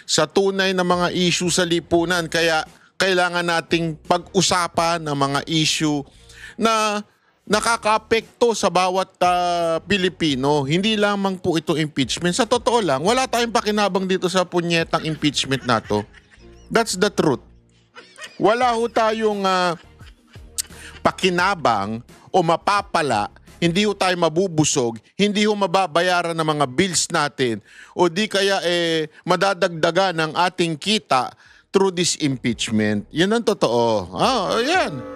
sa tunay na mga issue sa lipunan. Kaya kailangan nating pag-usapan ng mga issue na nakakaapekto sa bawat Pilipino. Hindi lamang po ito impeachment. Sa totoo lang, wala tayong pakinabang dito sa punyetang impeachment na to. That's the truth. Wala ho tayong pakinabang o mapapala, hindi ho tayo mabubusog, hindi ho mababayaran ng mga bills natin, o di kaya madadagdagan ng ating kita through this impeachment. Yan ang totoo. Yan.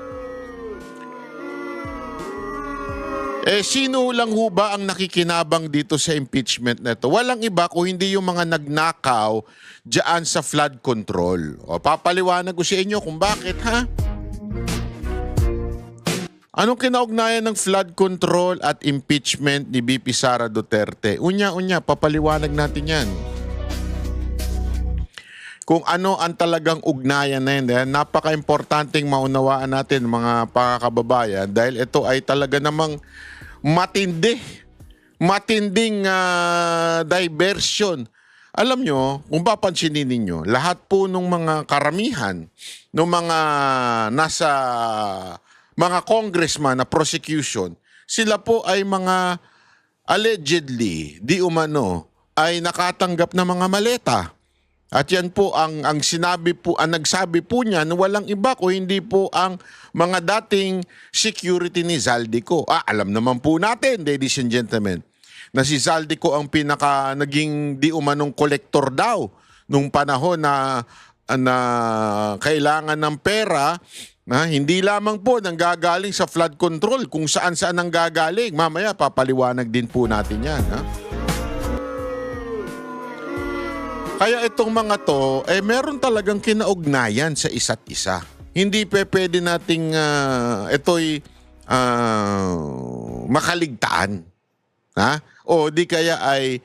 Sino lang ho ba ang nakikinabang dito sa impeachment na ito? Walang iba kung hindi yung mga nagnakaw dyan sa flood control. O, papaliwanag ko sa inyo kung bakit, ha? Anong kinaugnayan ng flood control at impeachment ni VP Sara Duterte? Unya, papaliwanag natin yan. Kung ano ang talagang ugnayan na yun. Napaka-importanting maunawaan natin mga kababayan dahil ito ay talaga namang matinding diversion. Alam nyo, kung papansinin ninyo, lahat po ng mga karamihan ng mga nasa mga congressman na prosecution, sila po ay mga allegedly, di umano, ay nakatanggap na mga maleta. At yan po ang nagsabi po niya na walang iba ko hindi po ang mga dating security ni Zaldico. Alam naman po natin, ladies and gentlemen, na si Zaldico ang naging di umanong kolektor daw nung panahon na kailangan ng pera, hindi lamang po nanggagaling sa flood control, kung saan-saan nanggagaling. Mamaya papaliwanag din po natin yan, ha? Kaya itong mga to, meron talagang kinaugnayan sa isa't isa. Hindi pwede nating ito'y makaligtaan. Ha? O di kaya ay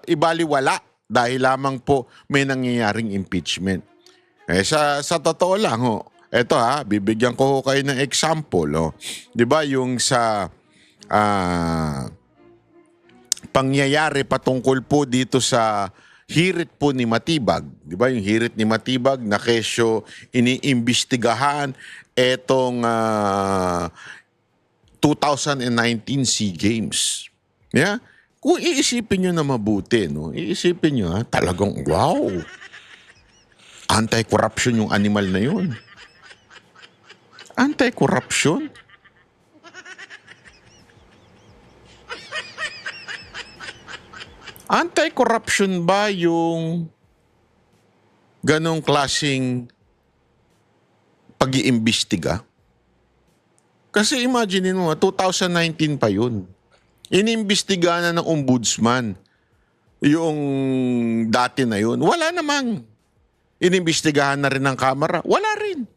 ibaliwala dahil lamang po may nangyayaring impeachment. Sa totoo lang, eto bibigyan ko kayo ng example. Di ba yung sa pangyayari patungkol po dito sa hirit po ni Matibag, di ba? Yung hirit ni Matibag na kesyo iniimbestigahan etong 2019 SEA Games. Yeah? Kung iisipin nyo na mabuti, iisipin nyo, talagang wow! Anti-corruption yung animal na yun. Anti-corruption? Anti-corruption ba yung ganong klaseng pag-iimbestiga? Kasi imagine mo, 2019 pa yun. Inimbestiga na ng ombudsman yung dati na yun. Wala namang. Inimbestigahan na rin ng Kamara? Wala rin.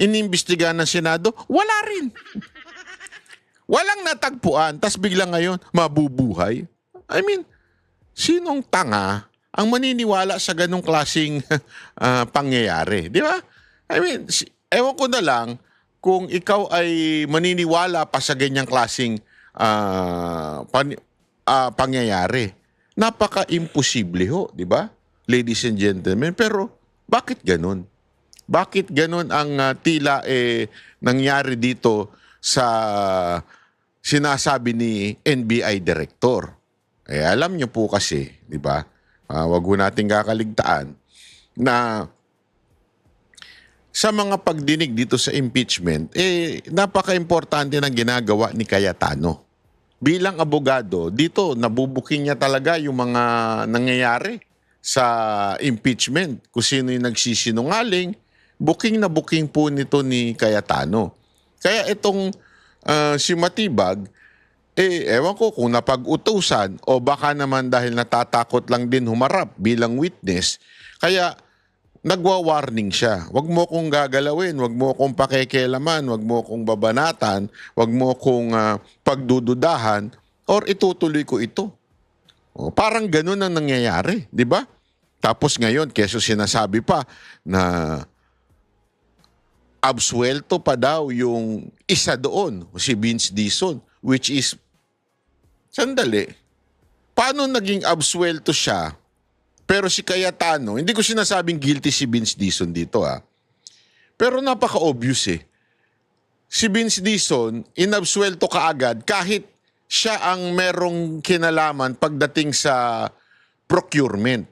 Inimbestigahan ng Senado? Wala rin. Walang natagpuan, tas bigla ngayon, mabubuhay. I mean, sinong tanga ang maniniwala sa ganong klaseng pangyayari? Di ba? I mean, ewan ko na lang kung ikaw ay maniniwala pa sa ganyang klaseng pangyayari. Napaka-imposible ho, di ba? Ladies and gentlemen. Pero bakit ganun? Bakit ganun ang tila nangyari dito sa sinasabi ni NBI Director? Alam nyo po kasi, di ba? Wag ho nating kakaligtaan na sa mga pagdinig dito sa impeachment, napaka-importante ng ginagawa ni Cayetano. Bilang abogado, dito nabubuking niya talaga yung mga nangyayari sa impeachment. Kung sino yung nagsisinungaling, booking na booking po nito ni Cayetano. Kaya itong si Matibag, ewan ko kung napag-utusan o baka naman dahil natatakot lang din humarap bilang witness, kaya nagwa-warning siya. Wag mo kong gagalawin, wag mo kong pakikialaman, wag mo kong babanatan, wag mo kong pagdududahan, or itutuloy ko ito. Parang ganun ang nangyayari, di ba? Tapos ngayon, keso sinasabi pa na absuelto pa daw yung isa doon, si Vince Dizon, which is, sandali, paano naging absuelto siya Pero si Cayetano, hindi ko sinasabing guilty si Vince Dizon dito Pero napaka-obvious Si Vince Dizon, inabsuelto kaagad kahit siya ang merong kinalaman pagdating sa procurement.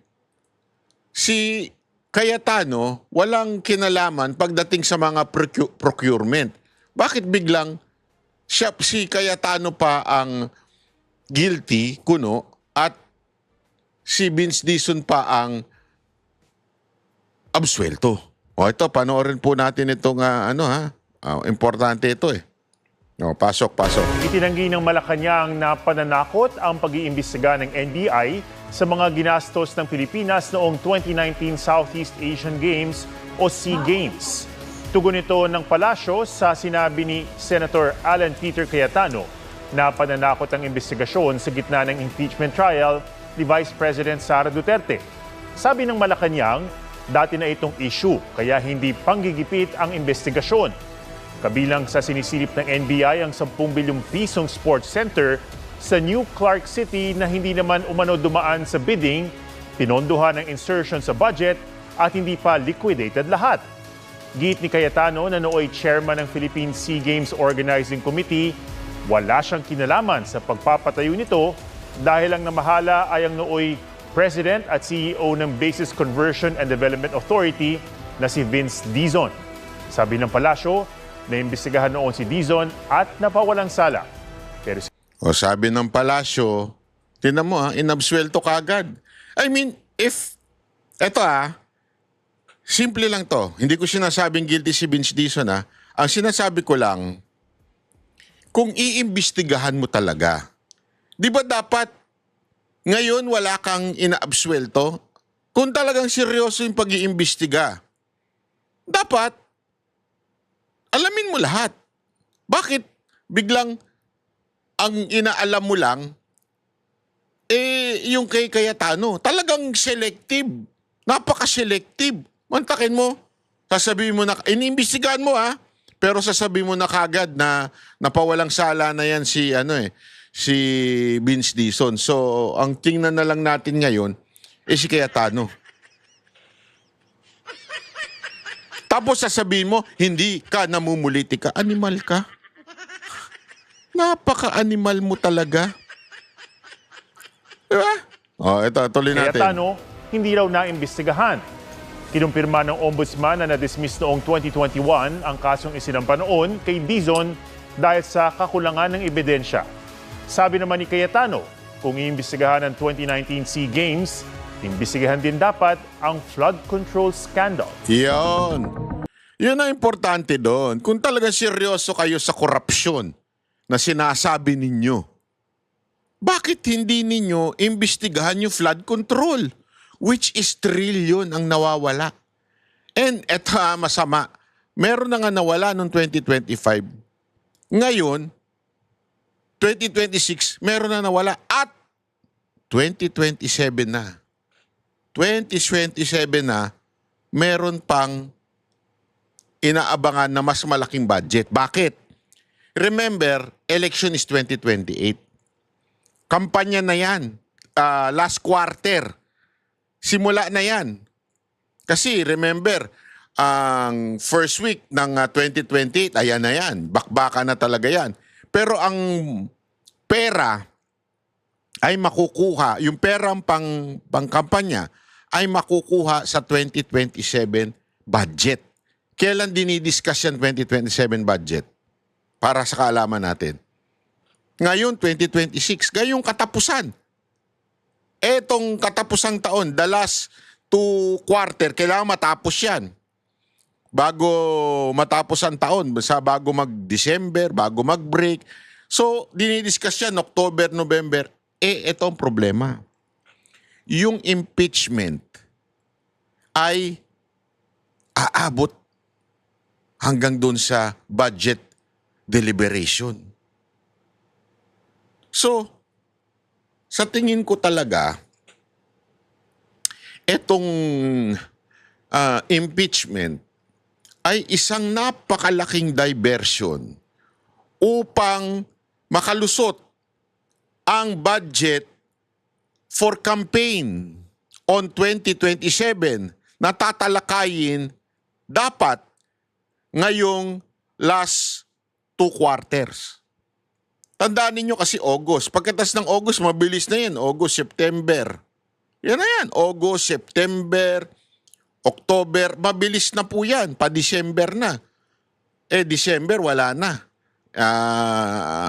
Si Cayetano, walang kinalaman pagdating sa mga procurement. Bakit biglang si Cayetano pa ang guilty, kuno, at si Vince Dizon pa ang absuelto? O ito, panoorin po natin itong importante ito O, pasok. Itinanggi ng Malacanang na pananakot ang pag-iimbestiga ng NBI sa mga ginastos ng Pilipinas noong 2019 Southeast Asian Games o SEA Games. Tugon ito ng palasyo sa sinabi ni Senator Alan Peter Cayetano na pananakot ang investigasyon sa gitna ng impeachment trial ni Vice President Sara Duterte. Sabi ng Malacanang, dati na itong issue kaya hindi panggigipit ang investigasyon. Kabilang sa sinisilip ng NBI ang 10 bilyong pisong sports center sa New Clark City na hindi naman umano dumaan sa bidding, pinondohan ng insertion sa budget at hindi pa liquidated lahat. Giit ni Cayetano na nooy chairman ng Philippine Sea Games Organizing Committee, wala siyang kinalaman sa pagpapatayo nito dahil ang namahala ay ang nooy President at CEO ng Basis Conversion and Development Authority na si Vince Dizon. Sabi ng palasyo, naimbestigahan noon si Dizon at napawalang sala. Pero sabi ng palasyo, tinan mo inabsuelto kaagad. I mean, eto simple lang to. Hindi ko sinasabing guilty si Vince Dizon Ang sinasabi ko lang, kung iimbestigahan mo talaga, di ba dapat ngayon wala kang inaabsuelto? Kung talagang seryoso yung pag-iimbestiga, dapat alamin mo lahat. Bakit biglang ang inaalam mo lang, yung kay Cayetano, talagang selective. Napaka-selective. Mantakin mo, sasabihin mo na, iniimbestigahan mo pero sasabihin mo na kagad na napawalang sala na yan si Vince Dizon. So, ang tingnan na lang natin ngayon, si Cayetano. Tapos sasabihin mo, hindi ka namumulitika. Animal ka. Napaka-animal mo talaga. Diba? Ito, tuloy natin. Cayetano, hindi raw naimbestigahan. Kinumpirma ng ombudsman na na-dismiss noong 2021 ang kasong isinampa noon kay Dizon dahil sa kakulangan ng ebidensya. Sabi naman ni Cayetano, kung iimbestigahan ang 2019 SEA Games, imbestigahan din dapat ang flood control scandal. Yun ang importante doon. Kung talagang seryoso kayo sa korupsyon na sinasabi ninyo, bakit hindi ninyo imbestigahan yung flood control? Which is trillion ang nawawala. And eto masama, meron na nga nawala noong 2025. Ngayon, 2026, meron na nawala at 2027 na. 2027 na, meron pang inaabangan na mas malaking budget. Bakit? Remember, election is 2028. Kampanya na yan. Last quarter. Simula na yan. Kasi remember, ang first week ng 2028, ayan na yan. Bakbaka na talaga yan. Pero ang pera ay makukuha, yung perang pangkampanya ay makukuha sa 2027 budget. Kailan dinidiscuss yan 2027 budget? Para sa kaalaman natin. Ngayon, 2026, ngayong katapusan. Etong katapusang taon, the last 2 quarter, kailangan matapos yan. Bago matapos ang taon, bago mag-December, bago mag-break. So, dinidiscuss yan, October, November. Ito ang problema. Yung impeachment ay aabot hanggang doon sa budget deliberation. So, sa tingin ko talaga, etong impeachment ay isang napakalaking diversion upang makalusot ang budget for campaign on 2027 na tatalakayin dapat ngayong last 2 quarters. Tandaan ninyo kasi August. Pagkatas ng August, mabilis na yan. August, September. Yan na yan. August, September, October. Mabilis na po yan. Pa-December na. December, wala na.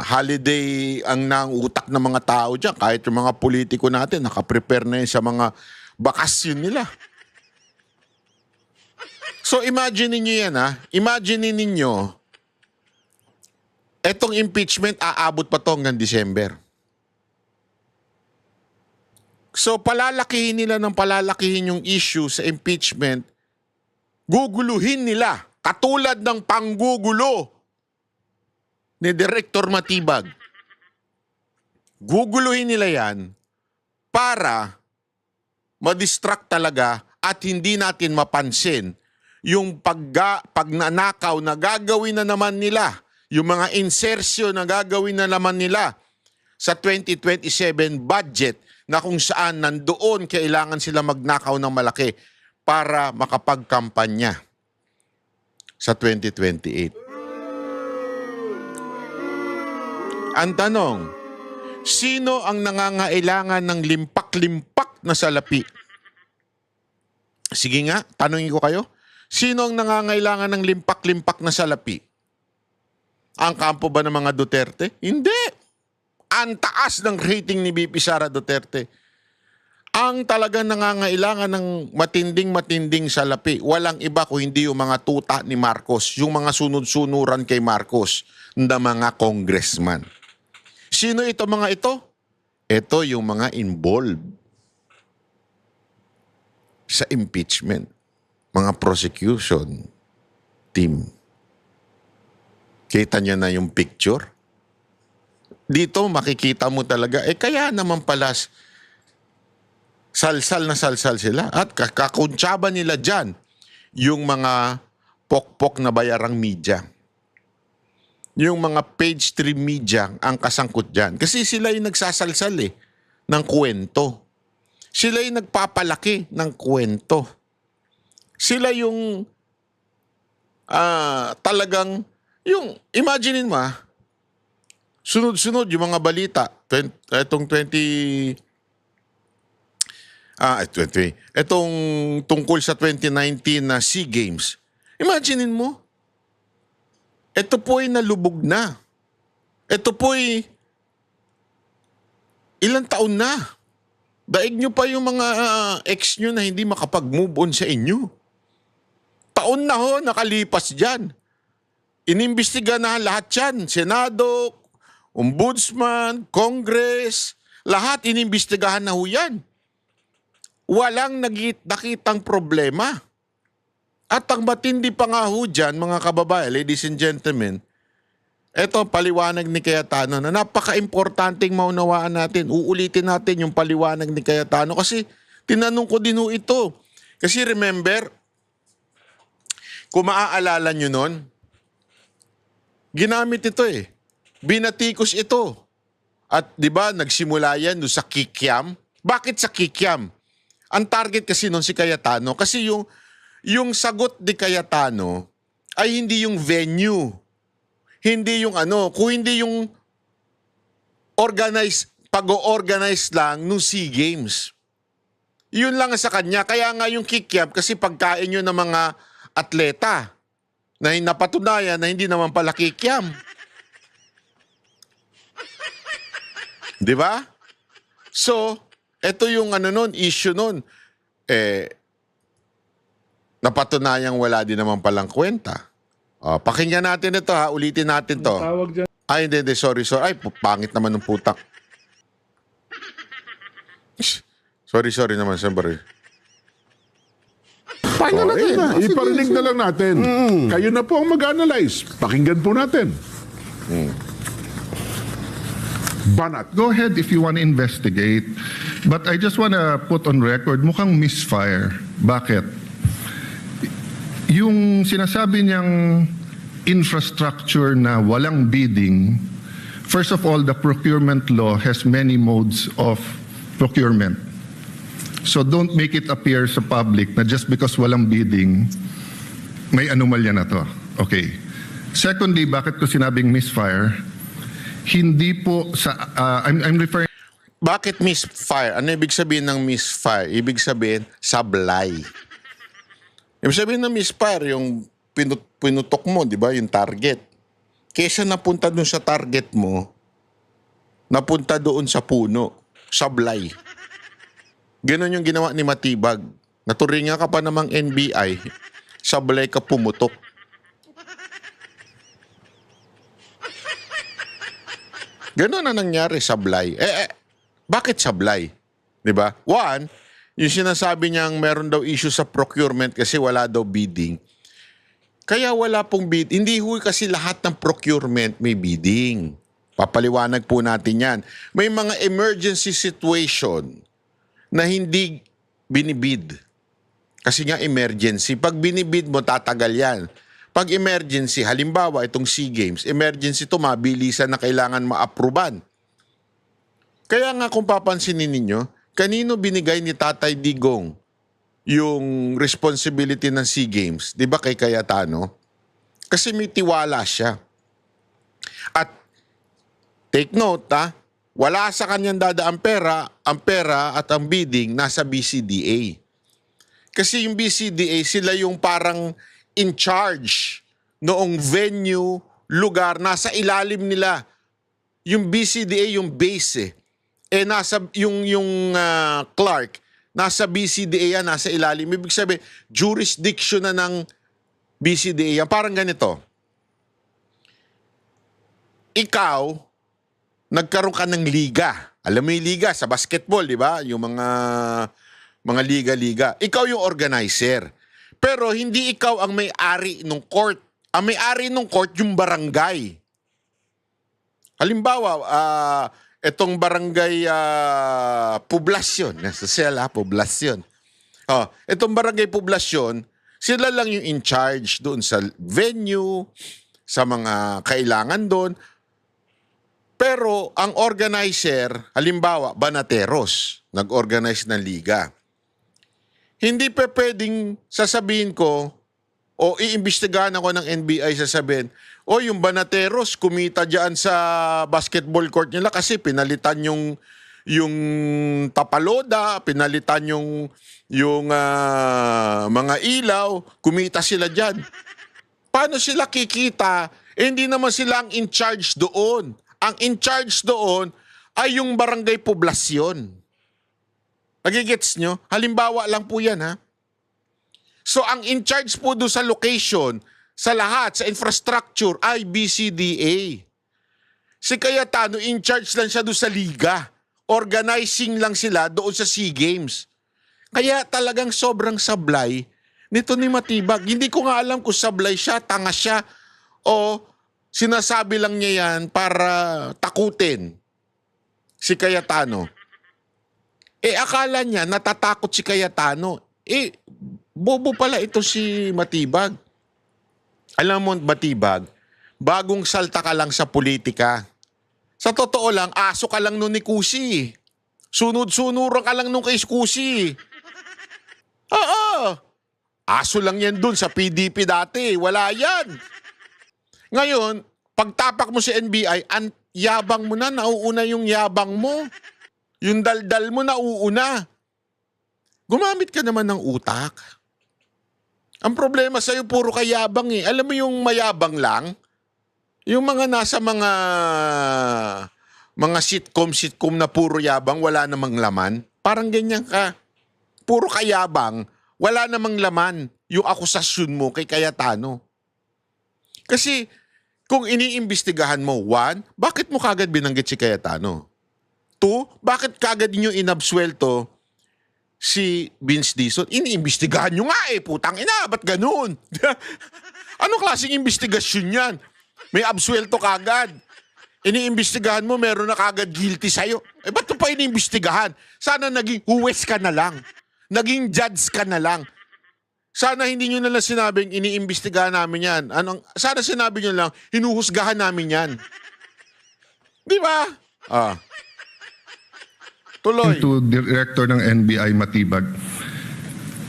Holiday ang nangutak ng mga tao dyan. Kahit yung mga politiko natin, nakaprepare na yun sa mga bakasyon nila. So imagine ninyo yan Imagine ninyo, etong impeachment aabot pa to hanggang December. So palalakihin nila ng palalakihin yung issue sa impeachment, guguluhin nila katulad ng panggugulo ni Director Matibag. Guguluhin nila yan para ma-distract talaga at hindi natin mapansin yung pagnanakaw na gagawin na naman nila, yung mga insertion na gagawin na naman nila sa 2027 budget na kung saan nandoon kailangan sila magnakaw ng malaki para makapagkampanya sa 2028. Ang tanong, sino ang nangangailangan ng limpak-limpak na salapi? Sige nga, tanungin ko kayo. Sino ang nangangailangan ng limpak-limpak na salapi? Ang kampo ba ng mga Duterte? Hindi. Ang taas ng rating ni BP Sara Duterte. Ang talagang nangangailangan ng matinding-matinding salapi, walang iba kung hindi yung mga tuta ni Marcos, yung mga sunod-sunuran kay Marcos na mga congressman. Sino ito mga ito? Ito yung mga involved sa impeachment, mga prosecution team. Kita niyo na yung picture? Dito makikita mo talaga, kaya naman pala salsal na salsal sila. At kakuntsaba nila dyan yung mga pokpok na bayarang media. Yung mga page 3 media ang kasangkot dyan. Kasi sila yung nagsasalsal ng kwento. Sila yung nagpapalaki ng kwento. Sila yung talagang, yung, imaginein mo sunod-sunod yung mga balita. Itong itong tungkol sa 2019 na SEA Games. Imaginein mo, ito po'y nalubog na. Ito po'y ilang taon na. Daig nyo pa yung mga ex nyo na hindi makapag-move on sa inyo. Taon na nakalipas dyan. Inimbestiga na lahat yan. Senado, Ombudsman, Congress, lahat inimbestigahan na yan. Walang nakitang problema. At ang matindi pa nga dyan, mga kababayan, ladies and gentlemen, eto paliwanag ni Cayetano na napaka-importanting maunawaan natin. Uulitin natin yung paliwanag ni Cayetano kasi tinanong ko din ito. Kasi remember, kung maaalala nyo nun, ginamit ito Binatikos ito. At di ba nagsimula yan sa Kikiam? Bakit sa Kikiam? Ang target kasi nun si Cayetano kasi yung sagot ni Cayetano ay hindi yung venue. Hindi yung kung hindi yung pag-organize lang ng SEA Games. Yun lang sa kanya. Kaya nga yung Kikiam kasi pagkain yun ng mga atleta na napatunayan na hindi naman pala Kikiam. Di ba? So, ito yung issue nun. Napatunayang wala din naman palang kwenta. Pakinggan natin ito ulitin natin to. Ay, hindi, sorry. Ay, pangit naman ng putak. Sorry naman, siyempre. Pakinggan natin. Iparinig na lang natin. Kayo na po ang mag-analyze. Pakinggan po natin. Banat. Go ahead if you want to investigate. But I just want to put on record, mukhang misfire. Bakit? Yung sinasabi niyang infrastructure na walang bidding, first of all, the procurement law has many modes of procurement. So don't make it appear sa public na just because walang bidding, may anomalya na to. Okay. Secondly, bakit ko sinabing misfire? Hindi po sa, I'm referring Bakit misfire? Ano ibig sabihin ng misfire? Ibig sabihin, sablay. Ibig sabihin ng misfire, yung pinutok mo, di ba? Yung target. Kesa napunta dun sa target mo, napunta doon sa puno. Sablay. Ganon yung ginawa ni Matibag. Naturingan ka pa namang NBI, sablay ka pumutok. Ganon na nangyari, sablay. Bakit sablay? 'Di ba? One, yung sinasabi niyang meron daw issue sa procurement kasi wala daw bidding. Kaya wala pong bid. Hindi kasi lahat ng procurement may bidding. Papaliwanag po natin yan. May mga emergency situation na hindi binibid. Kasi nga emergency. Pag binibid mo, tatagal yan. Pag emergency, halimbawa itong SEA Games, emergency to, mabilisan na kailangan ma-approvean. Kaya nga kung papansinin ninyo, kanino binigay ni Tatay Digong yung responsibility ng SEA Games? Di ba kay Cayetano? Kasi may tiwala siya. At take note, wala sa kanyang dadaang pera, ang pera at ang bidding nasa BCDA. Kasi yung BCDA, sila yung parang in charge noong venue, lugar, nasa ilalim nila. Yung BCDA, yung base nasa yung Clark, nasa BCDA yan, nasa ilalim. Ibig sabihin, jurisdiction na ng BCDA yan. Parang ganito. Ikaw, nagkaroon ka ng liga. Alam mo yung liga sa basketball, di ba? Yung mga liga-liga. Ikaw yung organizer. Pero hindi ikaw ang may-ari ng court. Ang may-ari ng court yung barangay. Halimbawa, itong barangay Poblasyon. Nasa Sela, Poblasyon. Itong barangay Poblasyon, sila lang yung in charge doon sa venue, sa mga kailangan doon. Pero ang organizer, halimbawa, Banateros, nag-organize ng liga. Hindi pa pwedeng sasabihin ko o iimbestigahan ako ng NBI sasabihin, yung Banateros kumita diyan sa basketball court nila kasi pinalitan yung tapaloda, pinalitan yung mga ilaw, kumita sila diyan. Paano sila kikita? Hindi naman sila ang in charge doon. Ang in charge doon ay yung barangay Poblasyon. Nagigets nyo? Halimbawa lang po yan, ha? So, ang in charge po doon sa location, sa lahat, sa infrastructure, ay BCDA. Si Cayetano, in charge lang siya doon sa liga. Organizing lang sila doon sa SEA Games. Kaya talagang sobrang sablay nito ni Matibag. Hindi ko nga alam kung sablay siya, tanga siya, o sinasabi lang niya yan para takutin si Cayetano. Akala niya natatakot si Cayetano. Bobo pala ito si Matibag. Alam mo, Matibag, bagong salta ka lang sa politika. Sa totoo lang, aso ka lang nun ni Kusi. Sunod-sunuran ka lang nung kay Kusi. Oo. Aso lang yan dun sa PDP dati. Wala yan. Ngayon, pagtapak mo si NBI, ang yabang mo na, nauuna yung yabang mo. Yung daldal mo nauuna. Gumamit ka naman ng utak. Ang problema sa'yo, puro kayabang eh. Alam mo yung mayabang lang? Yung mga nasa mga sitcom na puro yabang, wala namang laman. Parang ganyan ka. Puro kayabang, wala namang laman yung akusasyon mo kay Cayetano. Kasi kung iniimbestigahan mo, one, bakit mo kagad binanggit si Cayetano? Two, bakit kagad niyo inabsuelto si Vince Dizon? Iniimbestigahan nyo nga putang ina, ba't ganun? Anong klaseng investigasyon yan? May absuelto kagad. Iniimbestigahan mo, meron na kagad guilty sa'yo. Ba't ito pa iniimbestigahan? Sana naging huwes ka na lang. Naging judge ka na lang. Sana hindi nyo na lang sinabing iniimbestigahan namin yan. Sana sinabi nyo lang, hinuhusgahan namin yan. Di ba? Tuloy. To Director ng NBI Matibag.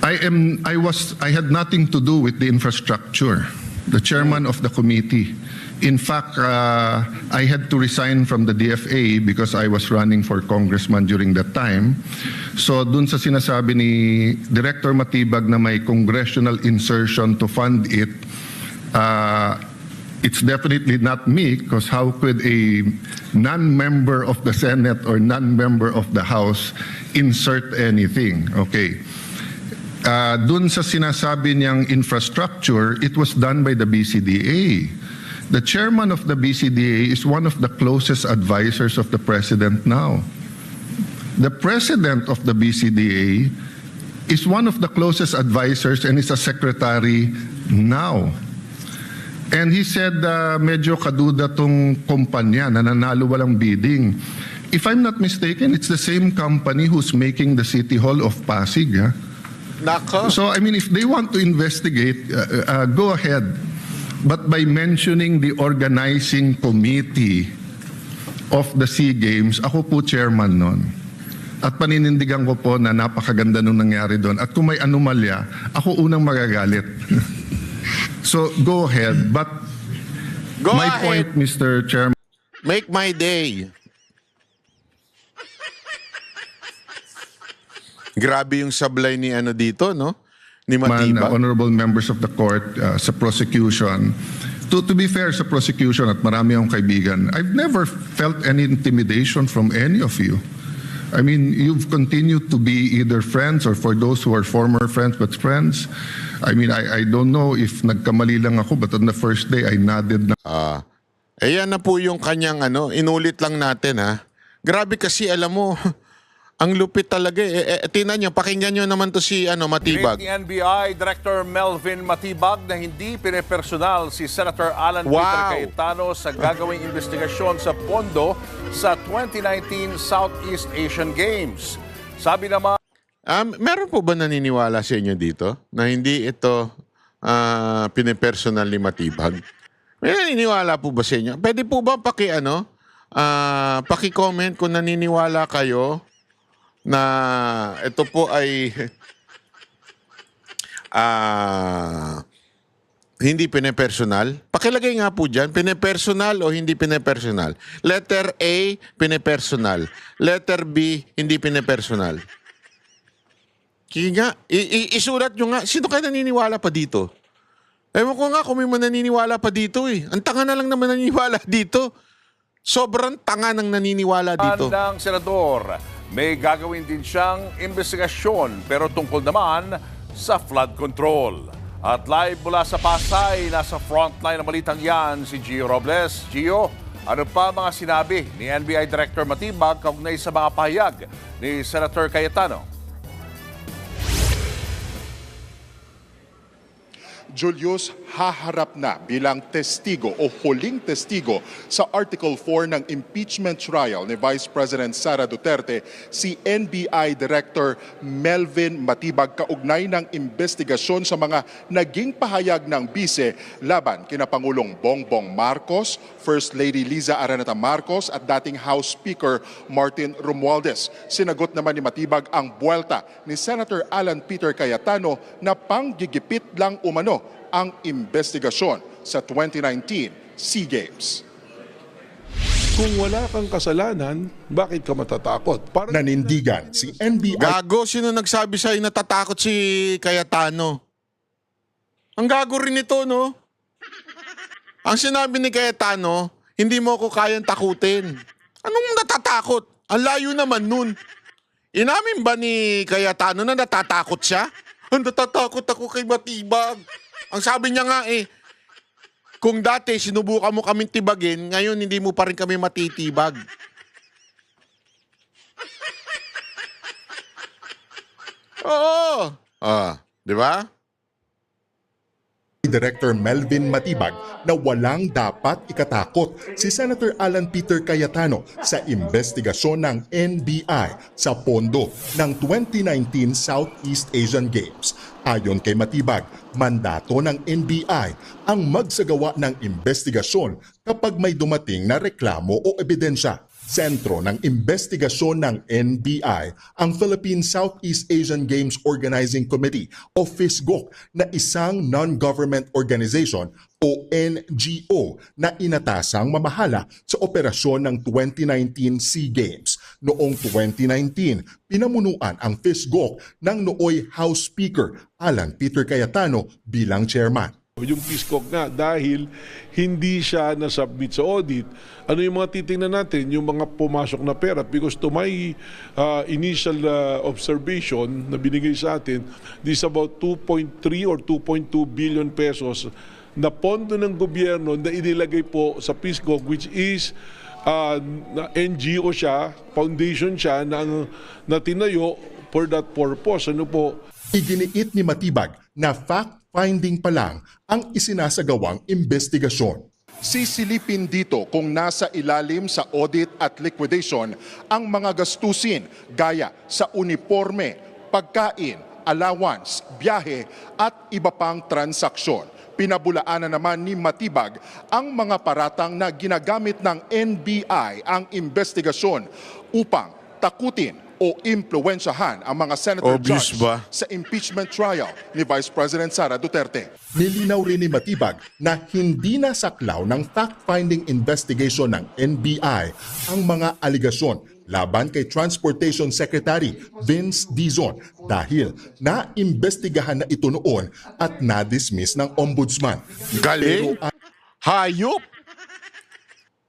I had nothing to do with the infrastructure. The chairman of the committee. In fact, I had to resign from the DFA because I was running for congressman during that time. So dun sa sinasabi ni Director Matibag na may congressional insertion to fund it, it's definitely not me, because how could a non-member of the Senate or non-member of the House insert anything? Okay. Dun sa sinasabi niyang infrastructure, it was done by the BCDA. The chairman of the BCDA is one of the closest advisors of the president now. The president of the BCDA is one of the closest advisors and is a secretary now. And he said medyo kaduda tong kumpanya na nanalo walang bidding. If I'm not mistaken, it's the same company who's making the City Hall of Pasig. Ha? Nako. So, I mean, if they want to investigate, go ahead. But by mentioning the organizing committee of the SEA Games, ako po chairman nun. At paninindigan ko po na napakaganda nung nangyari doon. At kung may anomalya, ako unang magagalit. So, go ahead. But Go my ahead. point, Mr. Chairman, Make my day. Grabe yung sablay ni ano dito, no? Ni Matibag. honorable members of the court, sa prosecution. To be fair sa prosecution, at marami akong kaibigan, I've never felt any intimidation from any of you. I mean, you've continued to be either friends, or for those who are former friends but friends. I mean, I don't know if nagkamali lang ako, but on the first day, I nodded na. Ayan na po yung kanyang ano, inulit lang natin ha. Grabe kasi alam mo, ang lupit talaga eh. Tingnan nyo, pakinggan nyo naman to si ano, Matibag. Ni NBI Director Melvin Matibag na hindi pinepersonal si Senator Alan Peter Wow. Cayetano sa gagawing investigasyon sa pondo sa 2019 Southeast Asian Games. Sabi naman, Meron po ba naniniwala sa inyo dito na hindi ito pinepersonal ni Matibag? May naniniwala po ba sa inyo? Pwede po ba paki-comment kung naniniwala kayo na ito po ay hindi pinepersonal? Pakilagay nga po dyan, pinepersonal o hindi pinepersonal. Letter A, pinepersonal. Letter B, hindi pinepersonal. Kaya nga, isulat nyo nga, sino kayo naniniwala pa dito? Ewan ko nga kung may mananiniwala pa dito eh. Ang tanga na lang naman naniniwala dito. Sobrang tanga ng naniniwala dito. ng senador, may gagawin din siyang investigasyon pero tungkol naman sa flood control. At live mula sa Pasay, nasa frontline ng balitang yan si Gio Robles. Gio, ano pa mga sinabi ni NBI Director Matibag kaugnay sa mga pahayag ni Senator Cayetano? Julius haharap na bilang testigo o huling testigo sa Article 4 ng impeachment trial ni Vice President Sara Duterte si NBI Director Melvin Matibag kaugnay ng investigasyon sa mga naging pahayag ng bise laban kina Pangulong Bongbong Marcos, First Lady Liza Araneta Marcos at dating House Speaker Martin Romualdez. Sinagot naman ni Matibag ang buwelta ni Senator Alan Peter Cayetano na panggigipit lang umano ang investigasyon sa 2019 SEA Games. Kung wala kang kasalanan, bakit ka matatakot? Parang Nanindigan si NBI Gago, sino nagsabi sa'yo natatakot si Cayetano? Ang gago rin ito, no? Ang sinabi ni Cayetano, hindi mo ako kayang takutin. Anong natatakot? Ang layo naman nun. Inamin ba ni Cayetano na natatakot siya? Natatakot ako kay Matibag. Ang sabi niya nga kung dati sinubukan mo kaming tibagin, ngayon hindi mo pa rin kami matitibag. Oo. Di ba? Director Melvin Matibag na walang dapat ikatakot si Senator Alan Peter Cayetano sa investigasyon ng NBI sa pondo ng 2019 Southeast Asian Games. Ayon kay Matibag, mandato ng NBI ang magsagawa ng investigasyon kapag may dumating na reklamo o ebidensya. Sentro ng investigasyon ng NBI ang Philippine Southeast Asian Games Organizing Committee o FISGOC na isang non-government organization o NGO na inatasang mamahala sa operasyon ng 2019 SEA Games. Noong 2019, pinamunuan ang FISGOC ng nooy House Speaker Alan Peter Cayetano bilang chairman. Yung PISCOC nga dahil hindi siya nasubmit sa audit, ano yung mga titingnan natin? Yung mga pumasok na pera, because to my initial observation na binigay sa atin, this is about 2.3 or 2.2 billion pesos na pondo ng gobyerno na inilagay po sa PISCOC, which is na NGO siya, foundation siya na tinayo for that purpose. Ano po? Iginiit ni Matibag na fact-finding pa lang ang isinasagawang investigasyon. Sisilipin dito kung nasa ilalim sa audit at liquidation ang mga gastusin gaya sa uniforme, pagkain, allowance, biyahe at iba pang transaksyon. Pinabulaanan naman ni Matibag ang mga paratang na ginagamit ng NBI ang investigasyon upang takutin o impluwensyahan ang mga senator Obvious judge ba? sa impeachment trial ni Vice President Sara Duterte. Nilinaw rin ni Matibag na hindi nasaklaw ng fact-finding investigation ng NBI ang mga aligasyon laban kay Transportation Secretary Vince Dizon dahil naimbestigahan na ito noon at na-dismiss ng Ombudsman. Galing. Pero Hayop.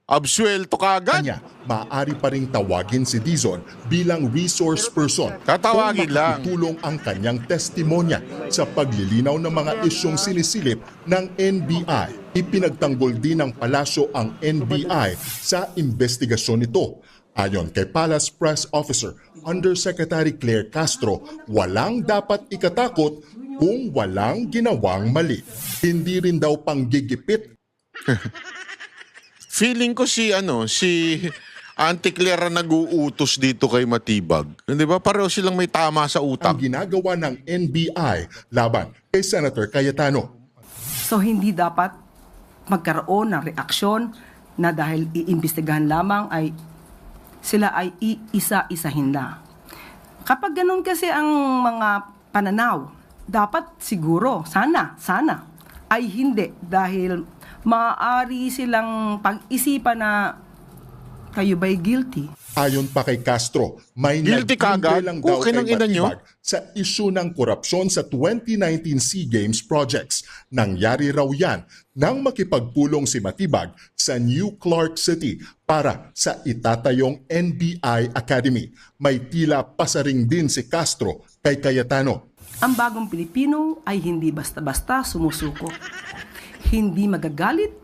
Absuelto kagad. kanya, maaari pa ring tawagin si Dizon bilang resource person. Tatawagin lang. Tulong ang kanyang testimonya sa paglilinaw ng mga isyong sinisilip ng NBI. Ipinagtanggol din ng palasyo ang NBI sa investigasyon nito. Ayon kay Palace Press Officer Undersecretary Claire Castro, walang dapat ikatakot kung walang ginawang mali. Hindi rin daw panggigipit Feeling ko si Auntie Claire ang nag-uutos dito kay Matibag. Di ba? Pareho silang may tama sa ang utak. ginagawa ng NBI laban kay Senator Cayetano. So hindi dapat magkaroon ng reaksyon na dahil iimbestigahan lamang ay sila ay iisa-isahin na. Kapag ganun kasi ang mga pananaw, dapat siguro, sana, ay hindi dahil maaari silang pag-isipan na kayo ba'y guilty? Ayon pa kay Castro, may Guilty nagpinggay kagad? lang daw Okay ng kay ina nyo? Matibag sa isyu ng korupsyon sa 2019 SEA Games projects. Nangyari raw yan nang makipagpulong si Matibag sa New Clark City para sa itatayong NBI Academy. May tila pasaring din si Castro kay Cayetano. Ang bagong Pilipino ay hindi basta-basta sumusuko. Hindi magagalit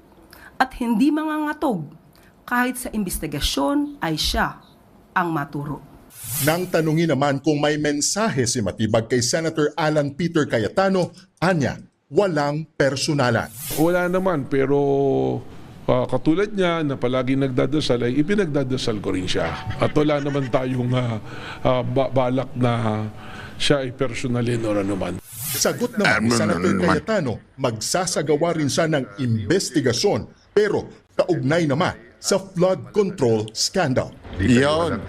at hindi mangangatog. Kahit sa investigasyon ay siya ang maturo. Nang tanungin naman kung may mensahe si Matibag kay Senator Alan Peter Cayetano, anya, walang personalan. Wala naman, pero katulad niya na palagi nagdadasal ay ipinagdadasal ko rin siya. At wala naman tayong balak na siya ay personalin o anuman. Sagot naman ni Senator Cayetano, magsasagawa rin siya ng investigasyon pero kaugnay naman sa flood control scandal. Yun.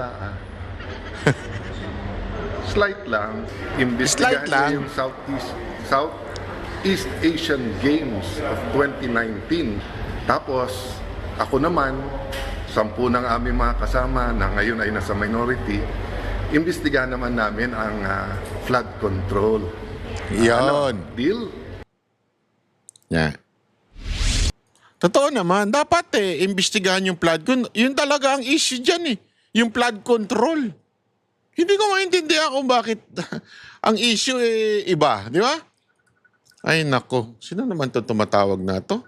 Slight lang. Slight Imbestigahan lang. niya yung Southeast Asian Games of 2019. Tapos, ako naman, 10 ng aming mga kasama na ngayon ay nasa minority, imbestigahan naman namin ang flood control. Yon. Deal? Yeah. Totoo naman, dapat imbestigahan yung flood control. Yun talaga ang issue dyan yung flood control. Hindi ko maintindihan kung bakit ang issue iba, di ba? Ay nako, sino naman to tumatawag na to?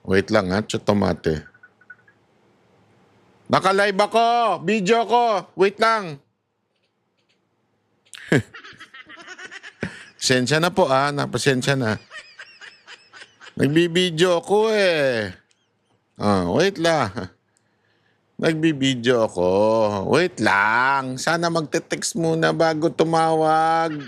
Wait lang tomate. Naka-live ako, video ko, wait lang. Pasensya na po napasensya na. Nagbibideo ako wait lang. Nagbibideo ako. Wait lang. Sana magte-text muna bago tumawag.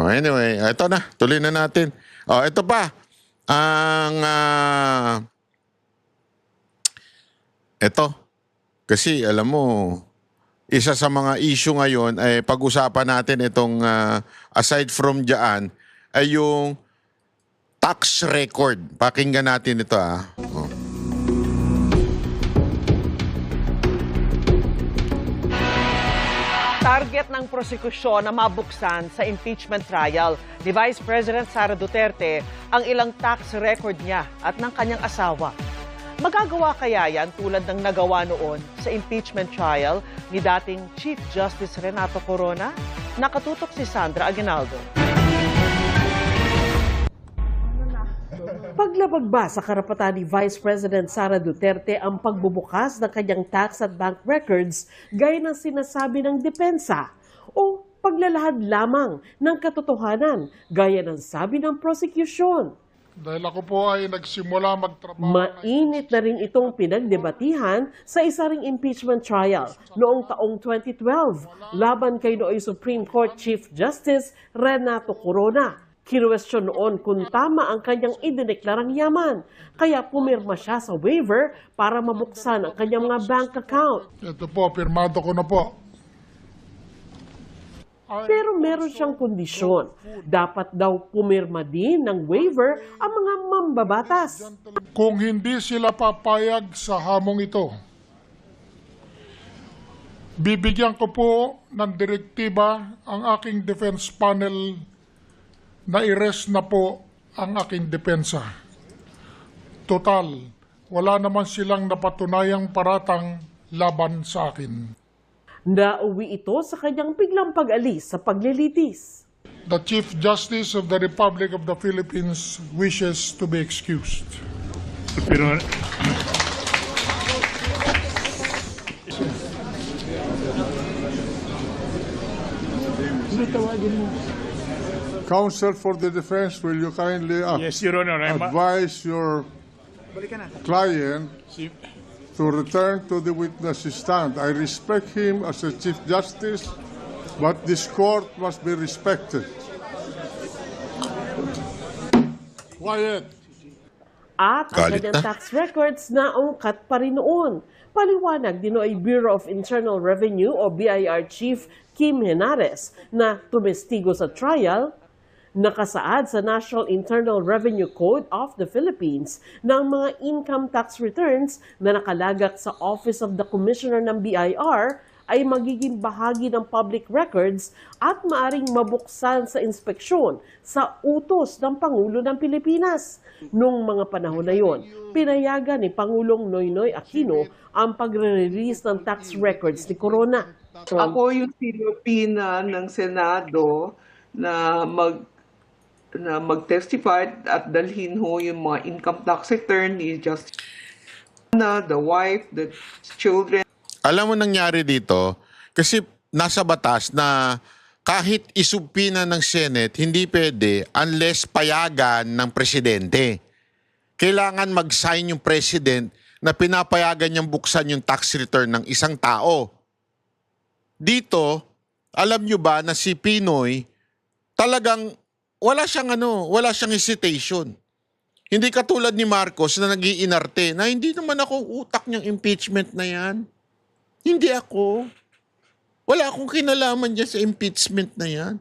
Anyway, ito na. Tuloy na natin. Ito pa. Ito. Kasi alam mo, isa sa mga issue ngayon ay pag-usapan natin itong aside from dyan ay yung tax record. Pakinggan natin ito Target ng prosekusyon na mabuksan sa impeachment trial ni Vice President Sara Duterte ang ilang tax record niya at ng kanyang asawa. Magagawa kaya yan tulad ng nagawa noon sa impeachment trial ni dating Chief Justice Renato Corona? Nakatutok si Sandra Aguinaldo. Paglabag ba sa karapatan ni Vice President Sara Duterte ang pagbubukas ng kanyang tax at bank records gaya ng sinasabi ng depensa o paglalahad lamang ng katotohanan gaya ng sabi ng prosecution? Dahil ako po ay nagsimula magtrabaho. Mainit na rin itong pinagdebatihan sa isa ring impeachment trial noong taong 2012 laban kay nooy Supreme Court Chief Justice Renato Corona. Kinuwestiyon noon kung tama ang kanyang idineklarang yaman, kaya pumirma siya sa waiver para mabuksan ang kanyang mga bank account. Ito po, pirmado ko na po. Pero meron siyang kondisyon. Dapat daw pumirma din ng waiver ang mga mambabatas. Kung hindi sila papayag sa hamong ito, bibigyan ko po ng direktiba ang aking defense panel na i-rest na po ang aking depensa. Total, wala naman silang napatunayang paratang laban sa akin. Nauwi ito sa kanyang biglang pag-alis sa paglilitis. The Chief Justice of the Republic of the Philippines wishes to be excused. Counsel for the defense, will you kindly Yes, Your Honor. advise your client to return to the witness stand? I respect him as a Chief Justice, but this court must be respected. Quiet. At ang Galit kanyang na. tax records na ungkat pa rin noon. Paliwanag din ay Bureau of Internal Revenue o BIR Chief Kim Henares na tumestigo sa trial. Nakasaad sa National Internal Revenue Code of the Philippines ng mga income tax returns na nakalagak sa Office of the Commissioner ng BIR ay magiging bahagi ng public records at maaring mabuksan sa inspeksyon sa utos ng Pangulo ng Pilipinas. Noong mga panahon na yon, pinayagan ni Pangulong Noynoy Aquino ang pagre-release ng tax records ni Corona. Ako yung sinupina ng Senado na mag-testify at dalhin ho yung mga income tax return ni Justice the wife, the children. Alam mo nangyari dito, kasi nasa batas na kahit isubpina ng Senate, hindi pwede unless payagan ng presidente. Kailangan mag-sign yung president na pinapayagan niyang buksan yung tax return ng isang tao. Dito, alam nyo ba na si Pinoy talagang wala siyang hesitation. Hindi katulad ni Marcos na nag-iinarte na hindi naman ako utak niyang impeachment na yan. Hindi ako. Wala akong kinalaman dyan sa impeachment na yan.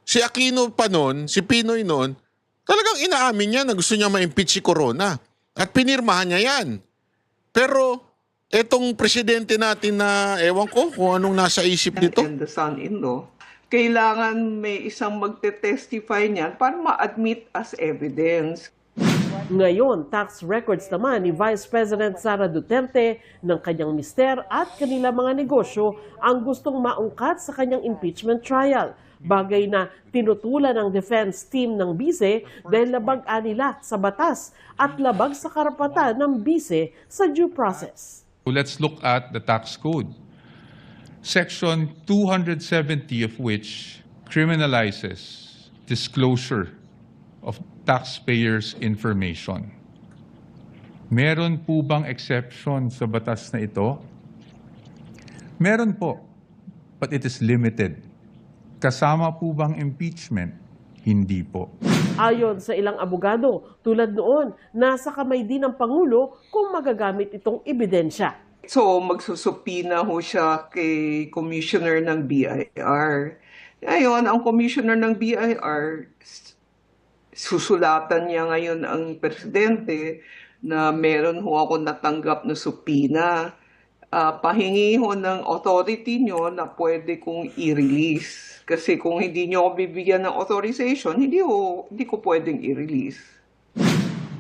Si Aquino pa nun, si Pinoy nun, talagang inaamin niya na gusto niya ma-impeach si Corona. At pinirmahan niya yan. Pero etong presidente natin na ewan ko kung anong nasa isip nito. And the son-in-law, kailangan may isang magte-testify niyan para ma-admit as evidence. Ngayon, tax records naman ni Vice President Sara Duterte ng kanyang mister at kanila mga negosyo ang gustong maungkat sa kanyang impeachment trial. Bagay na tinutulan ng defense team ng bise dahil labag nila sa batas at labag sa karapatan ng bise sa due process. Let's look at the tax code. Section 270 of which criminalizes disclosure of taxpayers' information. Meron po bang exception sa batas na ito? Meron po, but it is limited. Kasama po bang impeachment? Hindi po. Ayon sa ilang abogado, tulad noon, nasa kamay din ng Pangulo kung magagamit itong ebidensya. So, magsusupina ho siya kay commissioner ng BIR. Ngayon, ang commissioner ng BIR, susulatan niya ngayon ang presidente na meron ho ako natanggap na supina. Pahingi ho ng authority nyo na pwede kong i-release. Kasi kung hindi nyo ako bibigyan ng authorization, hindi ko pwedeng i-release.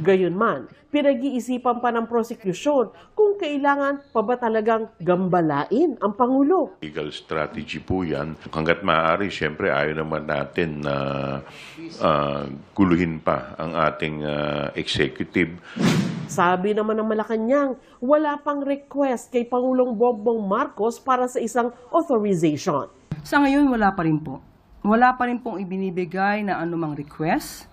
Gayunman, pinag-iisipan pa ng prosecution kung kailangan pa ba talagang gambalain ang Pangulo. Legal strategy po yan. Hanggat maaari, siyempre ayaw naman natin na guluhin pa ang ating executive. Sabi naman ng Malacanang, wala pang request kay Pangulong Bongbong Marcos para sa isang authorization. Sa ngayon, wala pa rin po. Wala pa rin pong ibinibigay na anumang request.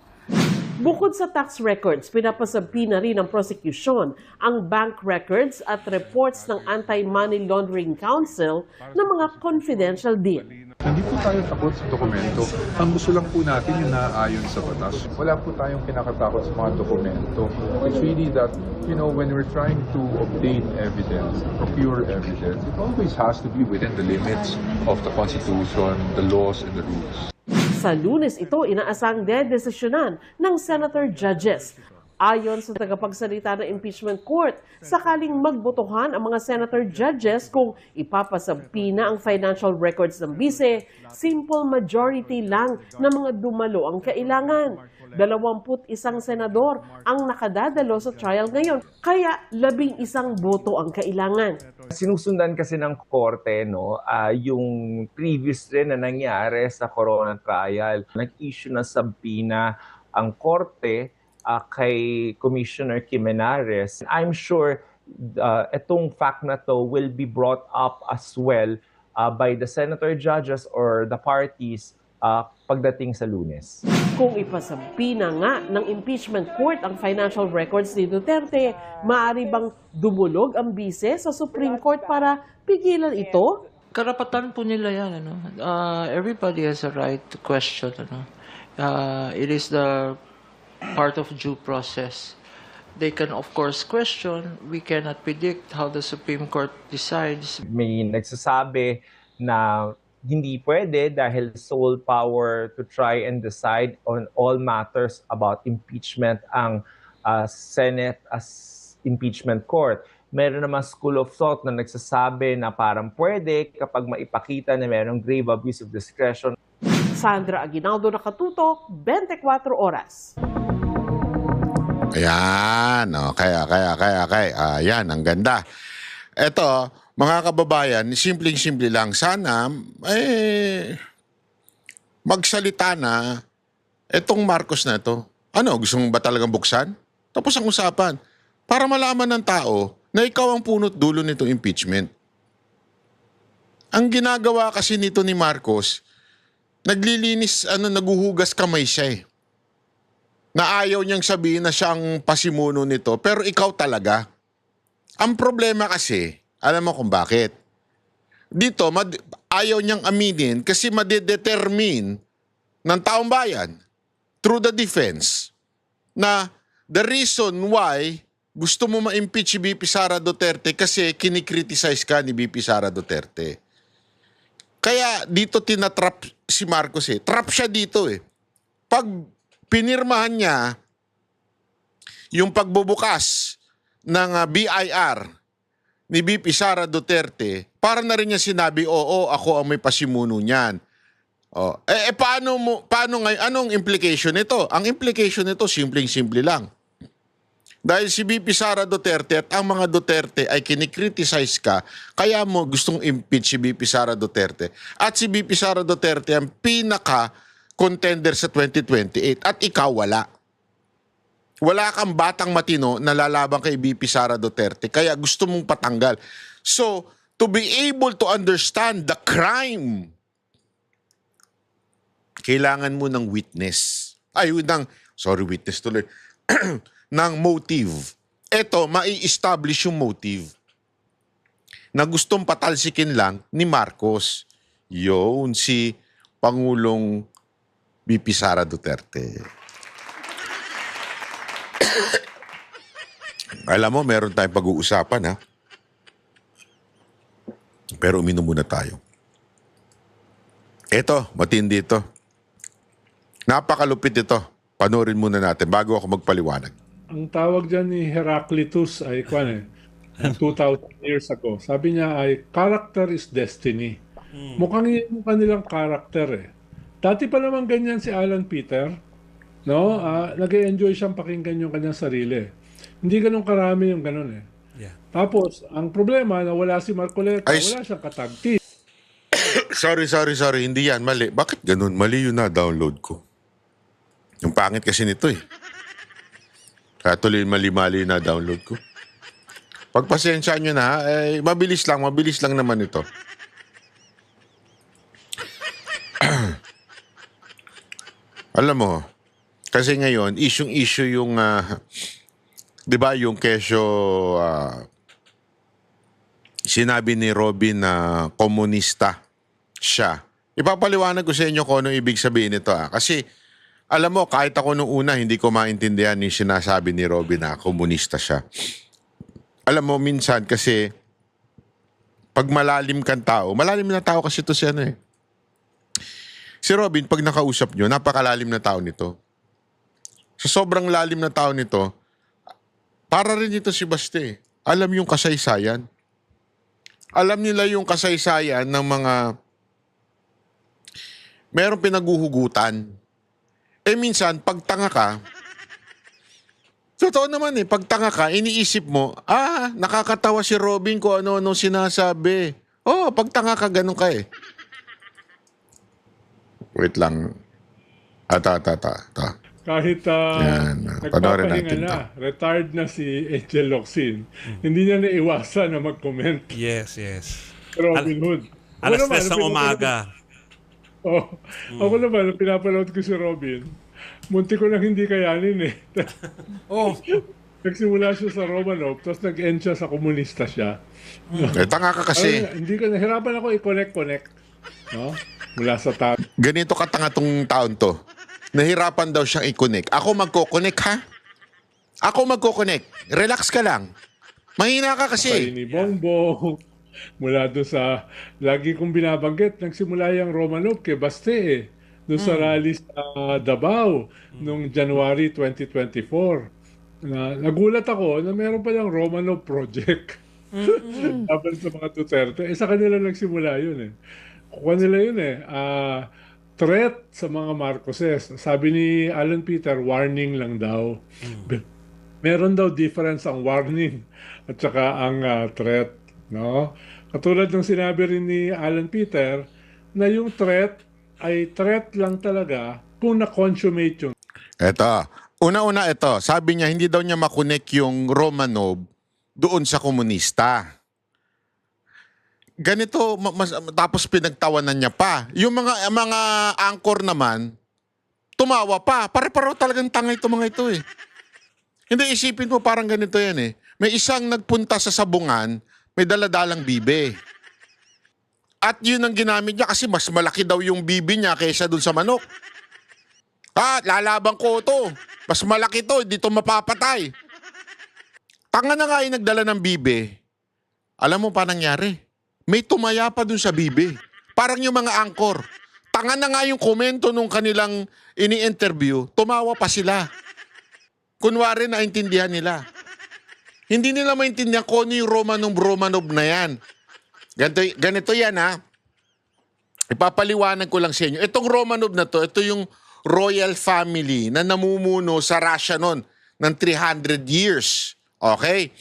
Bukod sa tax records, pinapasabina rin ng prosecution ang bank records at reports ng Anti-Money Laundering Council ng mga confidential deal. Hindi po tayo takot sa dokumento. Ang gusto lang po natin yung naayon sa batas. Wala po tayong kinakatakot sa mga dokumento. It's really that, when we're trying to obtain evidence, procure evidence, it always has to be within the limits of the Constitution, the laws, and the rules. Sa Lunes ito, inaasang dedesisyonan ng senator judges. Ayon sa tagapagsalita ng impeachment court, sakaling magbotohan ang mga senator judges kung ipapasabina ang financial records ng bise, simple majority lang na mga dumalo ang kailangan. 21 senador ang nakadadalo sa trial ngayon, kaya 11 boto ang kailangan. Sinusundan kasi ng korte yung previous rin na nangyari sa Corona trial. Nag-issue na subpoena ang korte kay Commissioner Kim Henares. I'm sure itong fact na to will be brought up as well by the senator judges or the parties pagdating sa Lunes. Kung ipasabina nga ng impeachment court ang financial records ni Duterte, maaari bang dumulog ang bise sa Supreme Court para pigilan ito? Karapatan po nila yan. Everybody has a right to question. It is the part of due process. They can of course question. We cannot predict how the Supreme Court decides. May nagsasabi na hindi pwede dahil sole power to try and decide on all matters about impeachment ang Senate as impeachment court. Meron naman school of thought na nagsasabi na parang pwede kapag maipakita na merong grave abuse of discretion. Sandra Aguinaldo, Nakatutok, 24 Oras. Ayan, ayan, ang ganda. Eto, mga kababayan, simpleng-simple lang. Sana, magsalita na etong Marcos na ito. Ano, gusto mo ba talagang buksan? Tapos ang usapan. Para malaman ng tao na ikaw ang punot dulo nitong impeachment. Ang ginagawa kasi nito ni Marcos, naglilinis, naguhugas kamay siya na ayaw niyang sabihin na siya ang pasimuno nito, pero ikaw talaga. Ang problema kasi, alam mo kung bakit? Dito, ayaw niyang aminin kasi madedetermine ng taong bayan through the defense na the reason why gusto mo ma-impeach si BP Sara Duterte kasi kinikriticize ka ni BP Sara Duterte. Kaya dito tinatrap si Marcos Trap siya dito Pag pinirmahan niya yung pagbubukas ng BIR ni BP Sara Duterte, para na rin niya sinabi, oo, ako ang may pasimuno niyan. Paano ngayon? Anong implication nito? Ang implication nito, simpleng-simple lang. Dahil si BP Sara Duterte at ang mga Duterte ay kinikriticize ka, kaya mo gustong impeach si BP Sara Duterte. At si BP Sara Duterte ang pinaka-contender sa 2028 at ikaw wala. Wala kang batang matino na lalaban kay BP Sara Duterte, kaya gusto mong patanggal. So, to be able to understand the crime, kailangan mo ng witness. Witness tuloy. ng motive. Ito, mai-establish yung motive na gustong patalsikin lang ni Marcos. Yun, si Pangulong BP Sara Duterte. Alam mo, meron tayong pag-uusapan, ha? Pero uminom muna tayo. Ito, matindi ito. Napakalupit ito. Panoorin muna natin bago ako magpaliwanag. Ang tawag dyan ni Heraclitus ay 2,000 years ago. Sabi niya ay, character is destiny. Mukhang yun yung kanilang character eh. Dati pa naman ganyan si Alan Peter, no? Nag-enjoy siyang pakinggan yung kanyang sarili. Hindi ganun karami yung ganun eh. Yeah. Tapos, ang problema na wala si Marcoleta, wala siyang katagti. Sorry. Hindi yan. Mali. Bakit ganun? Mali yun na-download ko. Yung pangit kasi nito eh. Kaya tuloy mali-mali na-download ko. Pagpasensya nyo na, mabilis lang naman ito. Alam mo, kasi ngayon, issue yung, di ba yung kesyo, sinabi ni Robin na komunista siya. Ipapaliwanag ko sa inyo kung ano ibig sabihin nito. Kasi, alam mo, kahit ako nung una, hindi ko maintindihan yung sinasabi ni Robin na komunista siya. Alam mo, minsan kasi, pag malalim kang tao, malalim na tao kasi ito si ano eh. Si Robin, pag nakausap nyo, napakalalim na tao nito. Sa sobrang lalim na tao nito, para rin ito si Baste. Alam yung kasaysayan. Alam nila yung kasaysayan ng mga merong pinaguhugutan. Minsan, pag tanga ka, totoo naman pag tanga ka, iniisip mo, nakakatawa si Robin kung ano-ano sinasabi. Pag tanga ka, ganun ka eh. Wait lang. Kahit nagpapahinga na, retired na si Angel Locsin, hindi niya naiwasan na mag-comment. Yes. Robin Hood. Alas 3 ng umaga. Ako naman, pinapanood ko si Robin, munti ko lang hindi kayanin eh. Nagsimula siya sa Romanov, tapos nag-end siya sa komunista siya. Tanga ka kasi. Hindi ko, nahirapan ako i-connect. No? Mula sa tao. Ganito katanga tong taon to. Nahirapan daw siyang i-connect. Ako magko-connect ha? Ako magko-connect. Relax ka lang. Mahina ka kasi. Patay ni Bongbong. Mula doon sa, lagi kong binabanggit, nagsimula yung Romanov kay Baste eh. Doon sa rally sa Davao noong January 2024. Nagulat ako na meron pa yung Romanov Project. Laban sa mga Duterte. Sa kanila nagsimula yun eh. Kuha nila yun eh. Threat sa mga Marcoses. Sabi ni Alan Peter, warning lang daw. Meron daw difference ang warning at saka ang threat. No? Katulad ng sinabi rin ni Alan Peter na yung threat ay threat lang talaga kung na-consummate yung... Eto. Una-una ito. Sabi niya, hindi daw niya makonek yung Romanov doon sa komunista. Ganito, tapos pinagtawanan niya pa. Yung mga anchor naman, tumawa pa. Pare-paro talagang tanga ito mga ito eh. Hindi, isipin mo parang ganito yan eh. May isang nagpunta sa sabungan, may daladalang bibe. At yun ang ginamit niya kasi mas malaki daw yung bibe niya kaysa dun sa manok. Lalabang ko to. Mas malaki to, hindi to mapapatay. Tanga na nga yung nagdala ng bibe. Alam mo pa nangyari? May tumaya pa dun sa bibe. Parang yung mga angkor. Tanga na nga yung komento nung kanilang ini-interview, tumawa pa sila. Kunwari naintindihan nila. Hindi nila maintindihan kung ano yung Romanov na yan. Ganito yan ha. Ipapaliwanag ko lang sa inyo. Itong Romanov na to, ito yung royal family na namumuno sa Russia noon ng 300 years. Okay?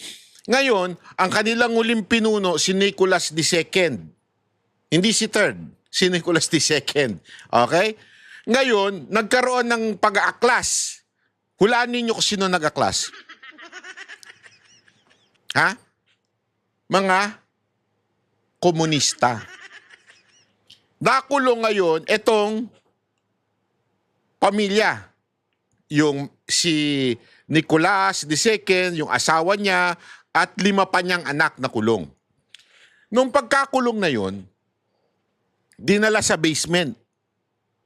Ngayon, ang kanilang huling pinuno, si Nicholas II. Hindi si third, si Nicholas II. Okay? Ngayon, nagkaroon ng pag-aaklas. Hulaan ninyo kung sino nag-aklas. Ha? Mga komunista. Nakulong ngayon itong pamilya. Yung si Nicholas II, yung asawa niya, at 5 pa niyang anak na kulong. Nung pagkakulong na yun, dinala sa basement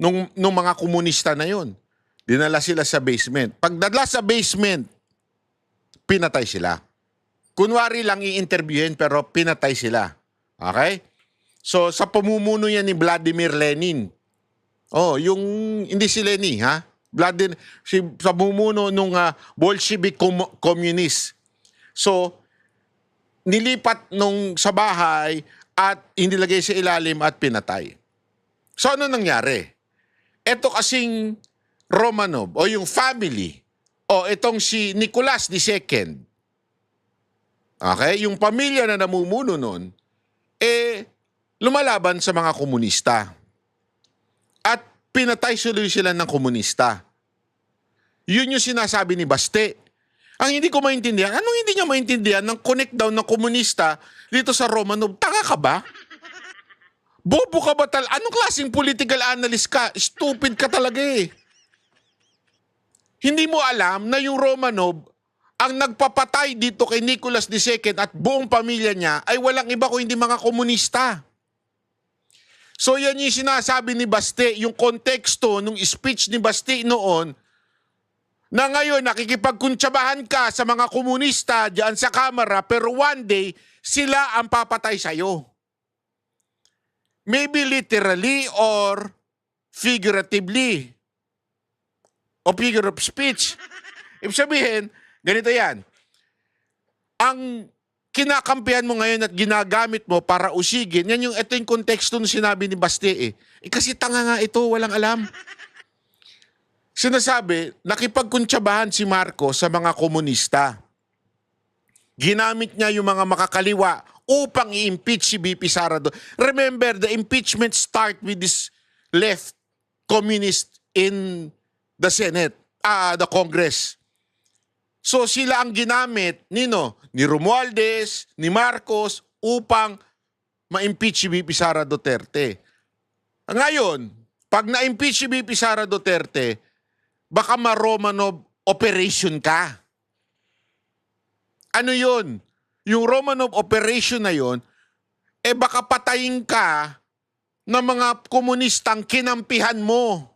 nung mga komunista na yon. Dinala sila sa basement. Pagdala sa basement, pinatay sila. Kunwari lang i-interviewin pero pinatay sila. Okay? So sa pamumuno yan ni Vladimir Lenin. Oh, yung hindi si Lenin, ha? Sa pamumuno nung Bolshevik communist. So nilipat nung sa bahay at inilagay sa ilalim at pinatay. So ano nangyari? Ito kasing Romanov o yung family o itong si Nicolas II. Okay? Yung pamilya na namumuno nun, lumalaban sa mga komunista. At pinatay sila ng komunista. Yun yung sinasabi ni Baste. Ang hindi ko maintindihan, anong hindi niya maintindihan ng connect down ng komunista dito sa Romanov? Taka ka ba? Bobo ka ba tal? Anong klaseng political analyst ka? Stupid ka talaga eh. Hindi mo alam na yung Romanov ang nagpapatay dito kay Nicolas II at buong pamilya niya ay walang iba kung hindi mga komunista. So yan yung sinasabi ni Baste, yung konteksto ng speech ni Baste noon, na ngayon nakikipagkuntsabahan ka sa mga komunista diyan sa kamera pero one day sila ang papatay sa'yo. Maybe literally or figuratively. O figure of speech. Ibig sabihin, ganito yan. Ang kinakampihan mo ngayon at ginagamit mo para usigin, ito yung konteksto ng sinabi ni Baste eh. Kasi tanga nga ito, walang alam. Sinasabi, nakipagkuntsabahan si Marcos sa mga komunista. Ginamit niya yung mga makakaliwa upang i-impeach si BP Sara. Remember, the impeachment start with this left communist in the Senate, the Congress. So sila ang ginamit ni Romualdez, ni Marcos upang ma-impeach si BP Sara Duterte. Ngayon, pag na-impeach si BP Sara Duterte, baka ma-Romanov operation ka. Ano yun? Yung Romanov operation na yun, baka patayin ka ng mga komunistang kinampihan mo.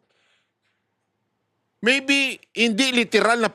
Maybe hindi literal na